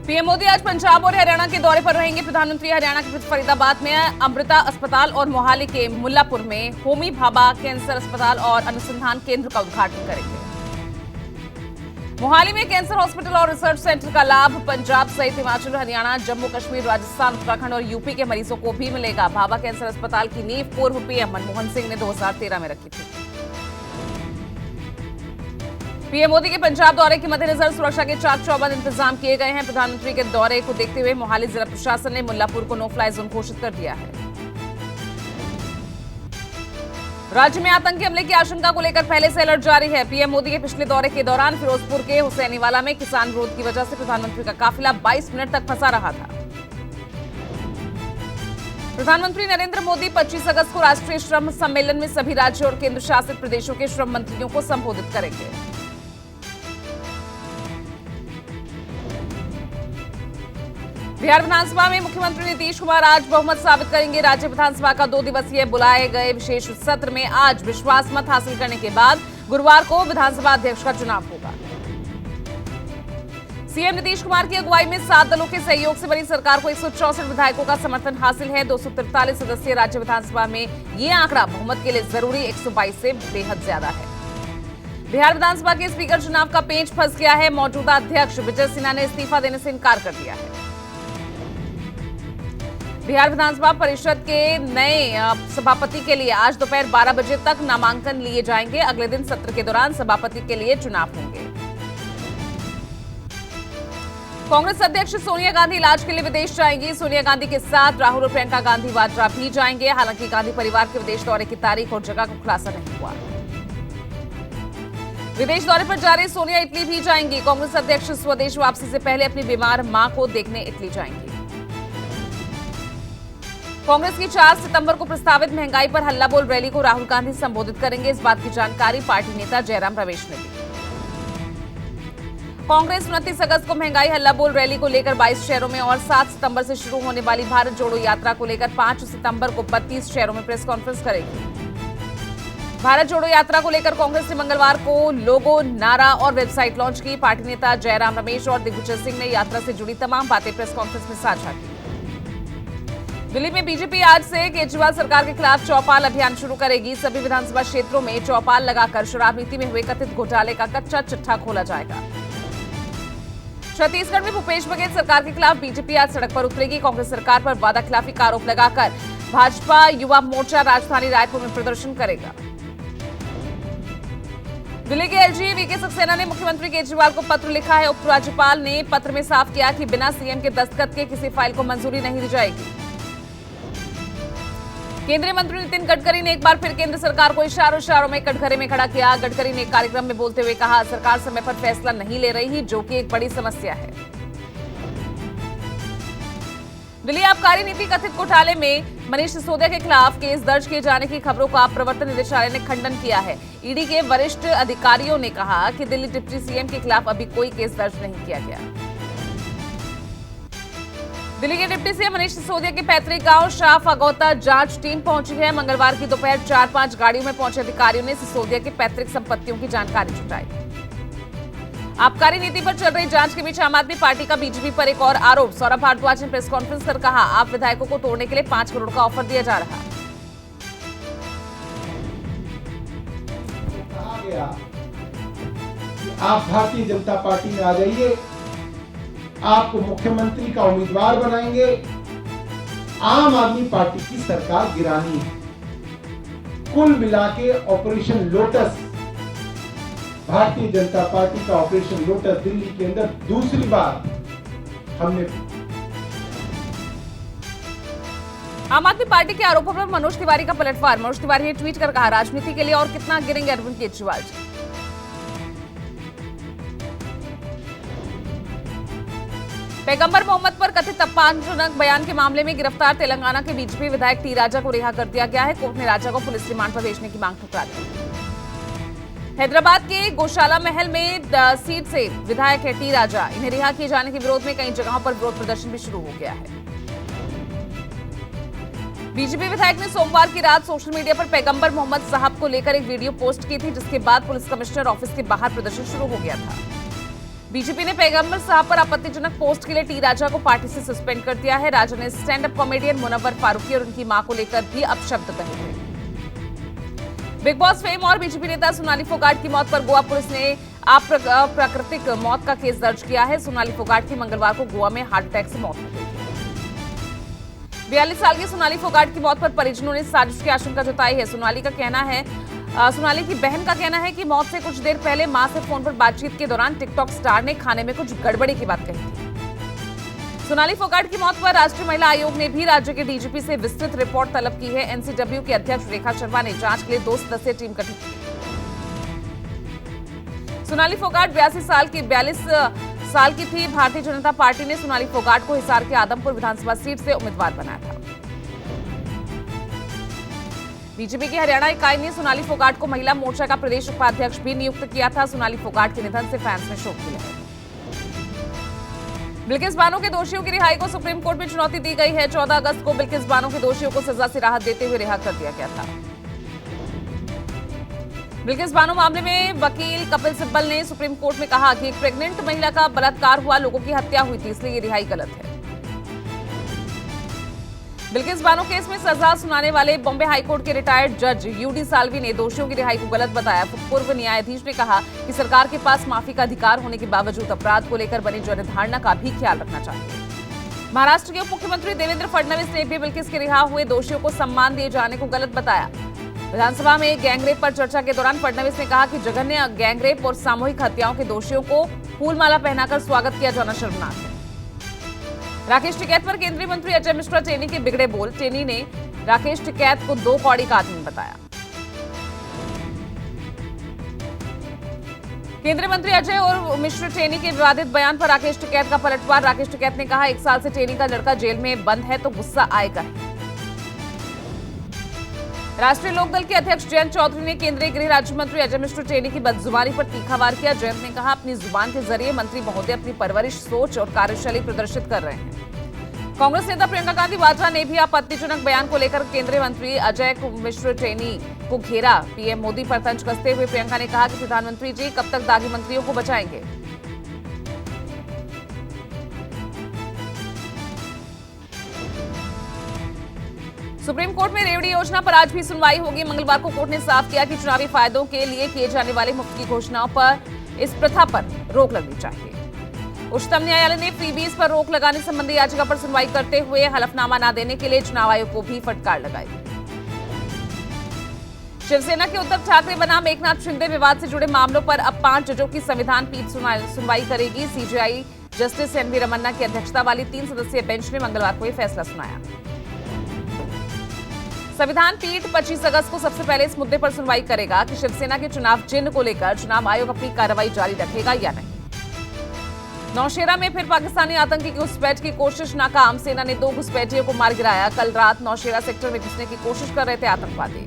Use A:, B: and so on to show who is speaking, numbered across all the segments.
A: PM Modi आज पंजाब और हरियाणा के दौरे पर रहेंगे। प्रधानमंत्री हरियाणा के फरीदाबाद में अमृता अस्पताल और मोहाली के मुल्लापुर में होमी भाभा कैंसर अस्पताल और अनुसंधान केंद्र का उद्घाटन करेंगे। मोहाली में कैंसर हॉस्पिटल और रिसर्च सेंटर का लाभ पंजाब सहित हिमाचल, हरियाणा, जम्मू कश्मीर, राजस्थान, उत्तराखंड और यूपी के मरीजों को भी मिलेगा। भाभा कैंसर अस्पताल की नींव पूर्व पीएम मनमोहन सिंह ने 2013 में रखी थी। पीएम मोदी के पंजाब दौरे के मद्देनजर सुरक्षा के चाक चौबंद इंतजाम किए गए हैं। प्रधानमंत्री के दौरे को देखते हुए मोहाली जिला प्रशासन ने मुल्लापुर को नो फ्लाई जोन घोषित कर दिया है। राज्य में आतंकी हमले की आशंका को लेकर पहले से अलर्ट जारी है। पीएम मोदी के पिछले दौरे के दौरान फिरोजपुर के हुसैनीवाला में किसान विरोध की वजह से प्रधानमंत्री का काफिला 22 मिनट तक फंसा रहा था। प्रधानमंत्री नरेंद्र मोदी 25 अगस्त को राष्ट्रीय श्रम सम्मेलन में सभी राज्यों और केंद्र शासित प्रदेशों के श्रम मंत्रियों को संबोधित करेंगे। बिहार विधानसभा में मुख्यमंत्री नीतीश कुमार आज बहुमत साबित करेंगे। राज्य विधानसभा का 2 दिवसीय बुलाए गए विशेष सत्र में आज विश्वास मत हासिल करने के बाद गुरुवार को विधानसभा अध्यक्ष का चुनाव होगा। सीएम नीतीश कुमार की अगुवाई में 7 दलों के सहयोग से बनी सरकार को 164 विधायकों का समर्थन हासिल है। 243 सदस्यीय राज्य विधानसभा में ये आंकड़ा बहुमत के लिए जरूरी 122 से बेहद ज्यादा है। बिहार विधानसभा के स्पीकर चुनाव का पेंच फंस गया है। मौजूदा अध्यक्ष विजय सिन्हा ने इस्तीफा देने से इनकार कर दिया है। बिहार विधानसभा परिषद के नए सभापति के लिए आज दोपहर 12 बजे तक नामांकन लिए जाएंगे। अगले दिन सत्र के दौरान सभापति के लिए चुनाव होंगे। कांग्रेस अध्यक्ष सोनिया गांधी इलाज के लिए विदेश जाएंगी। सोनिया गांधी के साथ राहुल और प्रियंका गांधी वाड्रा भी जाएंगे। हालांकि गांधी परिवार के विदेश दौरे की तारीख और जगह का खुलासा नहीं हुआ। विदेश दौरे पर जा रही सोनिया इटली भी जाएंगी। कांग्रेस अध्यक्ष स्वदेश वापसी से पहले अपनी बीमार मां को देखने इटली जाएंगी। कांग्रेस की 4 सितंबर को प्रस्तावित महंगाई पर हल्ला बोल रैली को राहुल गांधी संबोधित करेंगे। इस बात की जानकारी पार्टी नेता जयराम रमेश ने दी। कांग्रेस 29 अगस्त को महंगाई हल्ला बोल रैली को लेकर 22 शहरों में और 7 सितंबर से शुरू होने वाली भारत जोड़ो यात्रा को लेकर 5 सितंबर को 32 शहरों में प्रेस कॉन्फ्रेंस करेगी। भारत जोड़ो यात्रा को लेकर कांग्रेस ने मंगलवार को लोगो, नारा और वेबसाइट लॉन्च की। पार्टी नेता जयराम रमेश और दिग्विजय सिंह ने यात्रा से जुड़ी तमाम बातें प्रेस कॉन्फ्रेंस में साझा की। दिल्ली में बीजेपी आज से केजरीवाल सरकार के खिलाफ चौपाल अभियान शुरू करेगी। सभी विधानसभा क्षेत्रों में चौपाल लगाकर शराब नीति में हुए कथित घोटाले का कच्चा चिट्ठा खोला जाएगा। छत्तीसगढ़ में भूपेश बघेल सरकार के खिलाफ बीजेपी आज सड़क पर उतरेगी। कांग्रेस सरकार पर वादाखिलाफी का आरोप लगाकर भाजपा युवा मोर्चा राजधानी रायपुर में प्रदर्शन करेगा। दिल्ली के एलजी वीके सक्सेना ने मुख्यमंत्री केजरीवाल को पत्र लिखा है। उपराज्यपाल ने पत्र में साफ किया कि बिना सीएम के दस्तखत के किसी फाइल को मंजूरी नहीं दी जाएगी। केंद्रीय मंत्री नितिन गडकरी ने एक बार फिर केंद्र सरकार को इशारों में कटघरे में खड़ा किया। गडकरी ने एक कार्यक्रम में बोलते हुए कहा, सरकार समय पर फैसला नहीं ले रही, जो कि एक बड़ी समस्या है। दिल्ली आबकारी नीति कथित घोटाले में मनीष सिसोदिया के खिलाफ केस दर्ज किए जाने की खबरों का प्रवर्तन निदेशालय ने खंडन किया है। ईडी के वरिष्ठ अधिकारियों ने कहा कि दिल्ली डिप्टी सीएम के खिलाफ अभी कोई केस दर्ज नहीं किया गया। दिल्ली के डिप्टी सीएम मनीष सिसोदिया के पैतृक गांव शाहफागौता जांच टीम पहुंची है। मंगलवार की दोपहर 4-5 गाड़ियों में पहुंचे अधिकारियों ने सिसोदिया की पैतृक संपत्तियों की जानकारी जुटाई। आबकारी नीति पर चल रही जांच के बीच आम आदमी पार्टी का बीजेपी पर एक और आरोप। सौरभ भारद्वाज ने प्रेस कॉन्फ्रेंस कर कहा, आप विधायकों को तोड़ने के लिए 5 करोड़ का ऑफर दिया जा रहा।
B: कहा गया कि आप भारतीय जनता पार्टी में आ जाइए, आपको मुख्यमंत्री का उम्मीदवार बनाएंगे, आम आदमी पार्टी की सरकार गिरानी है। कुल मिला के operation lotus, Bharatiya Janata party का ऑपरेशन लोटस दिल्ली के अंदर दूसरी बार हमने।
A: आम आदमी पार्टी के आरोपों पर मनोज तिवारी का पलटवार। मनोज तिवारी ने ट्वीट कर कहा, राजनीति के लिए और कितना गिरेंगे अरविंद केजरीवाल जी। पैगंबर मोहम्मद पर कथित अपमानजनक बयान के मामले में गिरफ्तार तेलंगाना के बीजेपी विधायक टी राजा को रिहा कर दिया गया है। कोर्ट ने राजा को पुलिस रिमांड पर भेजने की मांग ठुकरा दी। हैदराबाद के गौशाला महल में सीट से विधायक है टी राजा। इन्हें रिहा किए जाने के विरोध में कई जगहों पर विरोध प्रदर्शन भी शुरू हो गया है। बीजेपी विधायक ने सोमवार की रात सोशल मीडिया पर पैगंबर मोहम्मद साहब को लेकर एक वीडियो पोस्ट की थी, जिसके बाद पुलिस कमिश्नर ऑफिस के बाहर प्रदर्शन शुरू हो गया था। बीजेपी ने पैगंबर साहब पर आपत्तिजनक पोस्ट के लिए टी राजा को पार्टी से सस्पेंड कर दिया है। राजा ने stand up comedian Munawar Faruqui और उनकी मां को लेकर भी अपशब्द कहे थे। बिग बॉस फेम और बीजेपी नेता सोनाली फोगाट की मौत पर गोवा पुलिस ने अप्राकृतिक मौत का केस दर्ज किया है। सोनाली फोगाट की मंगलवार को गोवा में हार्ट अटैक से मौत हो गई। 42 साल की सोनाली फोगाट की मौत पर परिजनों ने साजिश की आशंका जताई है। सोनाली की बहन का कहना है कि मौत से कुछ देर पहले मां से फोन पर बातचीत के दौरान टिकटॉक स्टार ने खाने में कुछ गड़बड़ी की बात कही थी। सोनाली फोगाट की मौत पर राष्ट्रीय महिला आयोग ने भी राज्य के डीजीपी से विस्तृत रिपोर्ट तलब की है। एनसीडब्ल्यू की अध्यक्ष रेखा शर्मा ने जांच के लिए 2 सदस्यीय टीम गठित की। सोनाली फोगाट 42 साल की थी। भारतीय जनता पार्टी ने सोनाली फोगाट को हिसार के आदमपुर विधानसभा सीट से उम्मीदवार बनाया था। बीजेपी की हरियाणा इकाई ने सोनाली फोगाट को महिला मोर्चा का प्रदेश उपाध्यक्ष भी नियुक्त किया था। सोनाली फोगाट के निधन से फैंस में शोक की लहर। बिल्किस बानो के दोषियों की रिहाई को सुप्रीम कोर्ट में चुनौती दी गई है। 14 अगस्त को बिल्किस बानो के दोषियों को सजा से राहत देते हुए रिहा कर दिया गया था। बिल्किस बानो मामले में वकील कपिल सिब्बल ने सुप्रीम कोर्ट में कहा कि एक प्रेग्नेंट महिला का बलात्कार हुआ, लोगों की हत्या हुई थी, इसलिए ये रिहाई गलत है। बिल्किस बानो केस में सजा सुनाने वाले बॉम्बे हाईकोर्ट के रिटायर्ड जज यूडी साल्वी ने दोषियों की रिहाई को गलत बताया। पूर्व न्यायाधीश ने कहा कि सरकार के पास माफी का अधिकार होने के बावजूद अपराध को लेकर बनी जनधारणा का भी ख्याल रखना चाहिए। महाराष्ट्र के उप मुख्यमंत्री देवेंद्र फडणवीस ने भी बिल्किस के रिहा हुए दोषियों को सम्मान दिए जाने को गलत बताया। विधानसभा में गैंगरेप पर चर्चा के दौरान फडणवीस ने कहा कि जघन्य गैंगरेप और सामूहिक हत्याओं के दोषियों को फूलमाला पहनाकर स्वागत किया जाना शर्मनाक है। राकेश टिकैत पर केंद्रीय मंत्री अजय मिश्रा टेनी के बिगड़े बोल। टेनी ने राकेश टिकैत को 2 कौड़ी का आदमी बताया। केंद्रीय मंत्री अजय और मिश्रा टेनी के विवादित बयान पर राकेश टिकैत का पलटवार। राकेश टिकैत ने कहा 1 साल से टेनी का लड़का जेल में बंद है तो गुस्सा आएगा। राष्ट्रीय लोकदल के अध्यक्ष जयंत चौधरी ने केंद्रीय गृह राज्य मंत्री अजय मिश्रा टेनी की बदजुबानी पर तीखा वार किया। जयंत ने कहा अपनी जुबान के जरिए मंत्री महोदय अपनी परवरिश, सोच और कार्यशैली प्रदर्शित कर रहे हैं। कांग्रेस नेता प्रियंका गांधी वाड्रा ने भी आपत्तिजनक बयान को लेकर केंद्रीय मंत्री अजय मिश्रा टेनी को घेरा। पीएम मोदी पर तंज कसते हुए प्रियंका ने कहा कि प्रधानमंत्री जी कब तक दागी मंत्रियों को बचाएंगे। सुप्रीम कोर्ट में रेवड़ी योजना पर आज भी सुनवाई होगी। मंगलवार को कोर्ट ने साफ किया कि चुनावी फायदों के लिए किए जाने वाले मुफ्त की घोषणाओं पर इस प्रथा पर रोक लगनी चाहिए। उच्चतम न्यायालय ने फ्रीबीज पर रोक लगाने संबंधी याचिका पर सुनवाई करते हुए हलफनामा न देने के लिए चुनाव आयोग को भी फटकार लगाई। शिवसेना के उद्धव ठाकरे बनाम एकनाथ शिंदे विवाद से जुड़े मामलों पर अब 5 जजों की संविधान पीठ सुनवाई करेगी। सीजेआई जस्टिस एनवी रमन्ना की अध्यक्षता वाली 3 सदस्यीय बेंच ने मंगलवार को यह फैसला सुनाया। संविधान पीठ 25 अगस्त को सबसे पहले इस मुद्दे पर सुनवाई करेगा कि शिवसेना के चुनाव चिन्ह को लेकर चुनाव आयोग अपनी कार्रवाई जारी रखेगा या नहीं। नौशेरा में फिर पाकिस्तानी आतंकी की घुसपैठ की कोशिश नाकाम। सेना ने 2 घुसपैठियों को मार गिराया। कल रात नौशेरा सेक्टर में घुसने की कोशिश कर रहे थे आतंकवादी।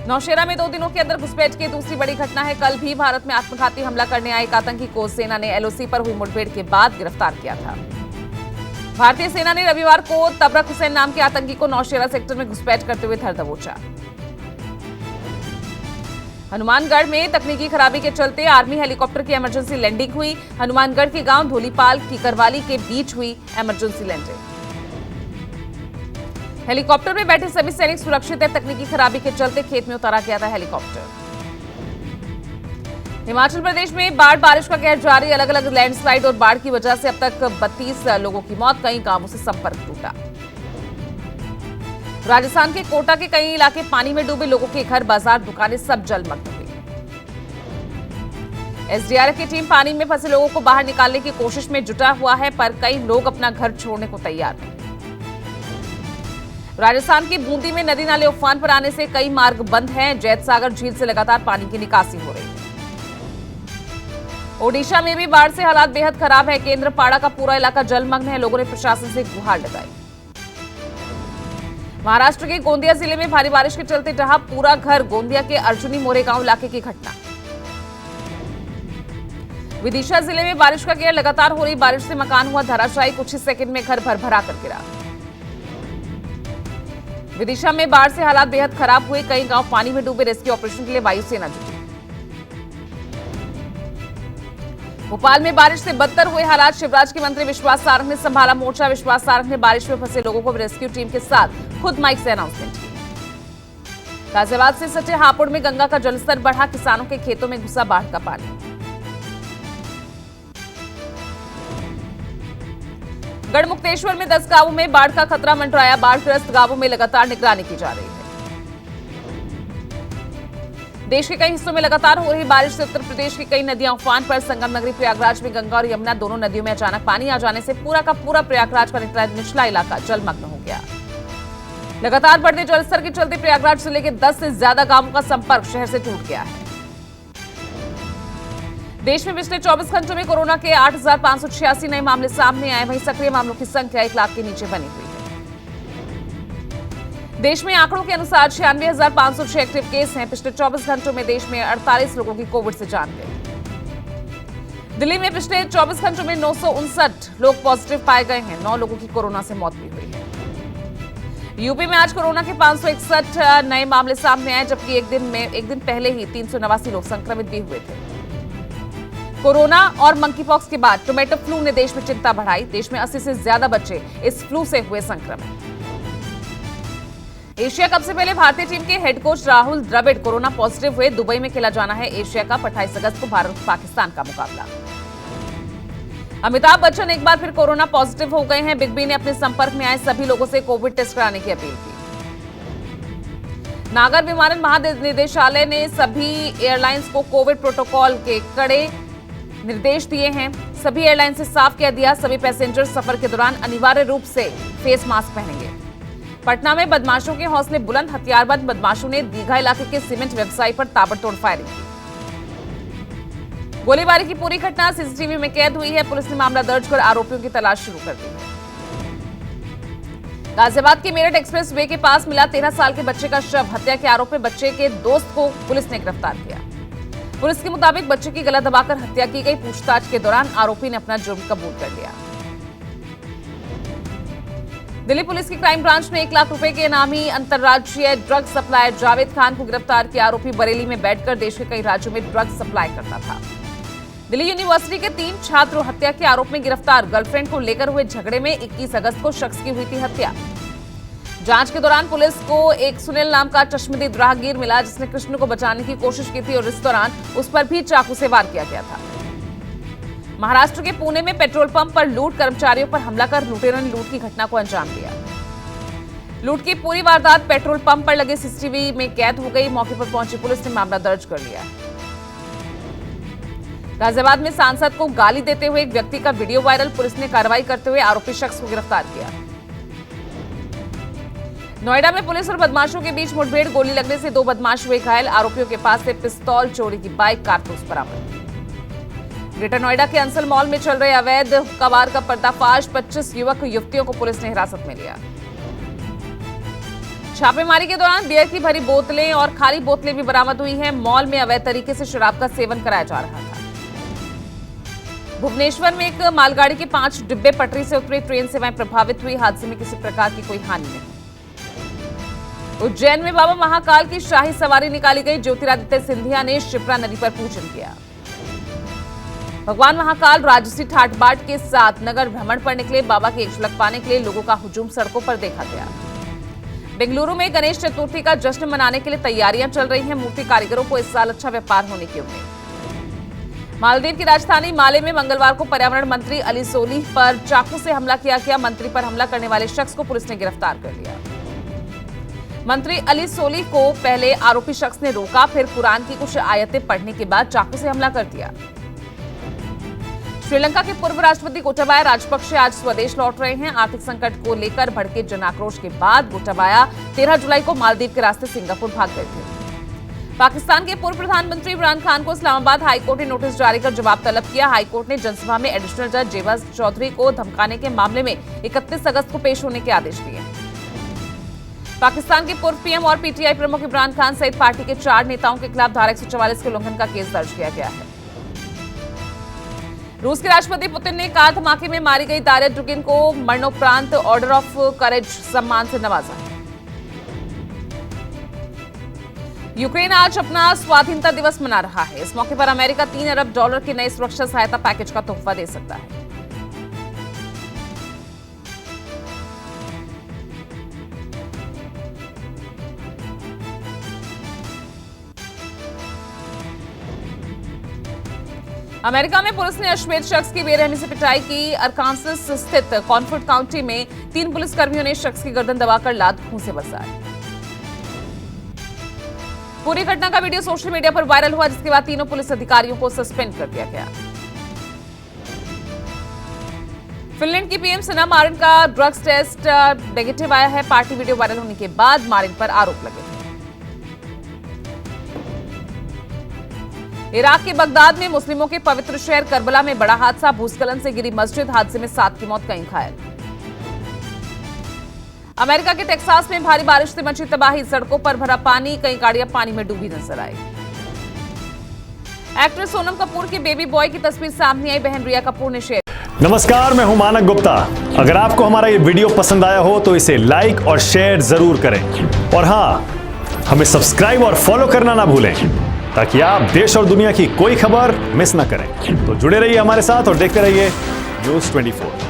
A: नौशेरा में 2 दिनों के अंदर घुसपैठ की दूसरी बड़ी घटना है। कल भी भारत में आत्मघाती हमला करने आए एक आतंकी को सेना ने एलओसी पर हुई मुठभेड़ के बाद गिरफ्तार किया था। भारतीय सेना ने रविवार को तबरक हुसैन नाम के आतंकी को नौशेरा सेक्टर में घुसपैठ करते हुए धर दबोचा। हनुमानगढ़ में तकनीकी खराबी के चलते आर्मी हेलीकॉप्टर की इमरजेंसी लैंडिंग हुई। हनुमानगढ़ के गांव धोलीपाल कीकरवाली के बीच हुई इमरजेंसी लैंडिंग। हेलीकॉप्टर में बैठे सभी सैनिक सुरक्षित है। तकनीकी खराबी के चलते खेत में उतारा गया था हेलीकॉप्टर। हिमाचल प्रदेश में बारिश का कहर जारी। अलग अलग लैंडस्लाइड और बाढ़ की वजह से अब तक 32 लोगों की मौत, कई गांवों से संपर्क टूटा। राजस्थान के कोटा के कई इलाके पानी में डूबे। लोगों के घर, बाजार, दुकानें सब जलमग्न हुई। एसडीआरएफ की टीम पानी में फंसे लोगों को बाहर निकालने की कोशिश में जुटा हुआ है, पर कई लोग अपना घर छोड़ने को तैयार नहीं। राजस्थान की बूंदी में नदी नाले उफान पर आने से कई मार्ग बंद हैं। जैतसागर झील से लगातार पानी की निकासी हो रही है। ओडिशा में भी बाढ़ से हालात बेहद खराब है। केंद्रपाड़ा का पूरा इलाका जलमग्न है। लोगों ने प्रशासन से गुहार लगाई। महाराष्ट्र के गोंदिया जिले में भारी बारिश के चलते ढहा पूरा घर। गोंदिया के अर्जुनी मोरेगांव इलाके की घटना। विदिशा जिले में बारिश का कहर लगातार हो रही बारिश से मकान हुआ धराशायी। कुछ ही सेकंड में घर भरभरा कर गिरा। विदिशा में बाढ़ से हालात बेहद खराब हुए। कई गांव पानी में डूबे। रेस्क्यू ऑपरेशन के लिए वायुसेना जुटी। भोपाल में बारिश से बदतर हुए हालात। शिवराज के मंत्री विश्वास सारंग ने संभाला मोर्चा। विश्वास सारंग ने बारिश में फंसे लोगों को रेस्क्यू टीम के साथ खुद माइक से अनाउंसमेंट की। गाजियाबाद से सटे हापुड़ में गंगा का जलस्तर बढ़ा। किसानों के खेतों में घुसा बाढ़ का पानी। गढ़मुक्तेश्वर में 10 गांवों में बाढ़ का खतरा मंडराया। बाढ़ग्रस्त गांवों में लगातार निगरानी की जा रही है। देश के कई हिस्सों में लगातार हो रही बारिश से उत्तर प्रदेश की कई नदियां उफान पर। संगम नगरी प्रयागराज में गंगा और यमुना दोनों नदियों में अचानक पानी आ जाने से पूरा का पूरा प्रयागराज का निचला इलाका जलमग्न हो गया। लगातार बढ़ते जलस्तर के चलते प्रयागराज जिले के 10 से ज्यादा गांवों का संपर्क शहर से टूट गया है। देश में पिछले 24 घंटों में कोरोना के 8,586 नए मामले सामने आए। वहीं सक्रिय मामलों की संख्या 1 लाख के नीचे बनी हुई है। देश में आंकड़ों के अनुसार 96,506 एक्टिव केस हैं। पिछले 24 घंटों में देश में 48 लोगों की कोविड से जान गई। दिल्ली में पिछले 24 घंटों में 959 लोग पॉजिटिव पाए गए हैं। 9 लोगों की कोरोना से मौत भी हुई है। यूपी में आज कोरोना के 561 नए मामले सामने आए, जबकि एक दिन पहले ही 389 लोग संक्रमित भी हुए थे। कोरोना और मंकीपॉक्स के बाद टोमेटो फ्लू ने देश में चिंता बढ़ाई। देश में 80 से ज्यादा बच्चे इस फ्लू से हुए संक्रमित। एशिया कप से पहले भारतीय टीम के head coach Rahul Dravid corona positive हुए। दुबई में खेला जाना है एशिया कप। 28 अगस्त को भारत पाकिस्तान का मुकाबला। अमिताभ बच्चन एक बार फिर कोरोना पॉजिटिव हो गए हैं। बिग बी ने अपने संपर्क में आए सभी लोगों से कोविड टेस्ट कराने की अपील की। नागर विमानन महानिदेशालय ने सभी एयरलाइंस को कोविड प्रोटोकॉल के कड़े निर्देश दिए हैं। सभी एयरलाइन से साफ कह दिया, सभी पैसेंजर सफर के दौरान अनिवार्य रूप से फेस मास्क पहनेंगे। पटना में बदमाशों के हौसले बुलंद। हथियारबंद बदमाशों ने दीघा इलाके के सीमेंट व्यवसायी पर ताबड़तोड़ फायरिंग की। गोलीबारी की पूरी घटना सीसीटीवी में कैद हुई है। पुलिस ने मामला दर्ज कर आरोपियों की तलाश शुरू कर दी है। गाजियाबाद के मेरठ एक्सप्रेस वे के पास मिला 13 साल के बच्चे का शव। हत्या के आरोप में बच्चे के दोस्त को पुलिस ने गिरफ्तार किया। पुलिस के मुताबिक बच्चे की गला दबाकर हत्या की गई। पूछताछ के दौरान आरोपी ने अपना जुर्म कबूल कर लिया। दिल्ली पुलिस की क्राइम ब्रांच ने 1 लाख रुपए के इनामी अंतर्राज्यीय ड्रग सप्लायर जावेद खान को गिरफ्तार किया। आरोपी बरेली में बैठकर देश के कई राज्यों में ड्रग सप्लाई करता था। दिल्ली यूनिवर्सिटी के 3 छात्र हत्या के आरोप में गिरफ्तार। गर्लफ्रेंड को लेकर हुए झगड़े में 21 अगस्त को शख्स की हुई थी हत्या। जांच के दौरान पुलिस को एक सुनील नाम का चश्मदीद राहगीर मिला, जिसने कृष्ण को बचाने की कोशिश की थी और इस दौरान उस पर भी चाकू से वार किया गया था। महाराष्ट्र के पुणे में पेट्रोल पंप पर लूट। कर्मचारियों पर हमला कर लुटेरों ने लूट की घटना को अंजाम दिया। लूट की पूरी वारदात पेट्रोल पंप पर लगे सीसीटीवी में कैद हो गई। मौके पर पहुंची पुलिस ने मामला दर्ज कर लिया। गाजियाबाद में सांसद को गाली देते हुए एक व्यक्ति का वीडियो वायरल। पुलिस ने कार्रवाई करते हुए आरोपी शख्स को गिरफ्तार किया। नोएडा में पुलिस और बदमाशों के बीच मुठभेड़। गोली लगने से 2 बदमाश हुए घायल। आरोपियों के पास से पिस्तौल, चोरी की बाइक, कारतूस बरामद। ग्रेटर नोएडा के अंसल मॉल में चल रहे अवैध कबाड़ का पर्दाफाश। 25 युवक युवतियों को पुलिस ने हिरासत में लिया। छापेमारी के दौरान बियर की भरी बोतलें और खाली बोतलें भी बरामद हुई हैं। मॉल में अवैध तरीके से शराब का सेवन कराया जा रहा था। भुवनेश्वर में एक मालगाड़ी के 5 डिब्बे पटरी से उतरी। ट्रेन सेवाएं प्रभावित हुई। हादसे में किसी प्रकार की कोई हानि नहीं। उज्जैन में बाबा महाकाल की शाही सवारी निकाली गई। ज्योतिरादित्य सिंधिया ने शिप्रा नदी पर पूजन किया। भगवान महाकाल राजसी ठाट बाट के साथ नगर भ्रमण पर निकले। बाबा की एक झलक पाने के लिए लोगों का हुजूम सड़कों पर देखा गया। बेंगलुरु में गणेश चतुर्थी का जश्न मनाने के लिए तैयारियां चल रही हैं। मूर्ति कारीगरों को इस साल अच्छा व्यापार होने की उम्मीद। मालदीव की राजधानी माले में मंगलवार को पर्यावरण मंत्री अली सोलीह पर चाकू से हमला किया गया। मंत्री पर हमला करने वाले शख्स को पुलिस ने गिरफ्तार कर लिया। मंत्री अली सोलीह को पहले आरोपी शख्स ने रोका, फिर कुरान की कुछ आयतें पढ़ने के बाद चाकू से हमला कर दिया। श्रीलंका के पूर्व राष्ट्रपति गोटाबाया राजपक्षे आज स्वदेश लौट रहे हैं। आर्थिक संकट को लेकर भड़के जनाक्रोश के बाद गोटाबाया 13 जुलाई को मालदीव के रास्ते सिंगापुर भाग गए थे। पाकिस्तान के पूर्व प्रधानमंत्री इमरान खान को इस्लामाबाद हाईकोर्ट ने नोटिस जारी कर जवाब तलब किया। हाईकोर्ट ने जनसभा में एडिशनल जज जेबा चौधरी को धमकाने के मामले में 31 अगस्त को पेश होने के आदेश दिए। पाकिस्तान के पूर्व पीएम और पीटीआई प्रमुख इमरान खान सहित पार्टी के 4 नेताओं के खिलाफ धारा 144 के उल्लंघन का केस दर्ज किया गया है। रूस के राष्ट्रपति पुतिन ने कार धमाके में मारी गई दारिया दुगिन को मरणोपरांत ऑर्डर ऑफ करेज सम्मान से नवाजा है। यूक्रेन आज अपना स्वाधीनता दिवस मना रहा है। इस मौके पर अमेरिका $3 अरब के नए सुरक्षा सहायता पैकेज का तोहफा दे सकता है। अमेरिका में पुलिस ने अश्वेत शख्स की बेरहमी से पिटाई की। अरकानसस स्थित कॉनफोर्ड काउंटी में 3 पुलिसकर्मियों ने शख्स की गर्दन दबाकर लात मुंह से बरसाई। पूरी घटना का वीडियो सोशल मीडिया पर वायरल हुआ, जिसके बाद तीनों पुलिस अधिकारियों को सस्पेंड कर दिया गया। फिनलैंड की पीएम सना मारिन का ड्रग्स टेस्ट नेगेटिव आया है। पार्टी वीडियो वायरल होने के बाद मारिन पर आरोप लगे थे। इराक के बगदाद में मुस्लिमों के पवित्र शहर करबला में बड़ा हादसा। भूस्खलन से गिरी मस्जिद, हादसे में 7 की मौत, कई घायल। अमेरिका के टेक्सास में भारी बारिश से मची तबाही। सड़कों पर भरा पानी, कई गाड़ियां पानी में डूबी नजर आई। एक्ट्रेस सोनम कपूर के बेबी बॉय की तस्वीर सामने आई। बहन रिया कपूर ने शेयर।
C: नमस्कार, मैं हूं मानक गुप्ता। अगर आपको हमारा ये वीडियो पसंद आया हो तो इसे लाइक और शेयर जरूर करें, और हां, हमें सब्सक्राइब और फॉलो करना ना भूलें, ताकि आप देश और दुनिया की कोई खबर मिस ना करें। तो जुड़े रहिए हमारे साथ और देखते रहिए न्यूज़ 24।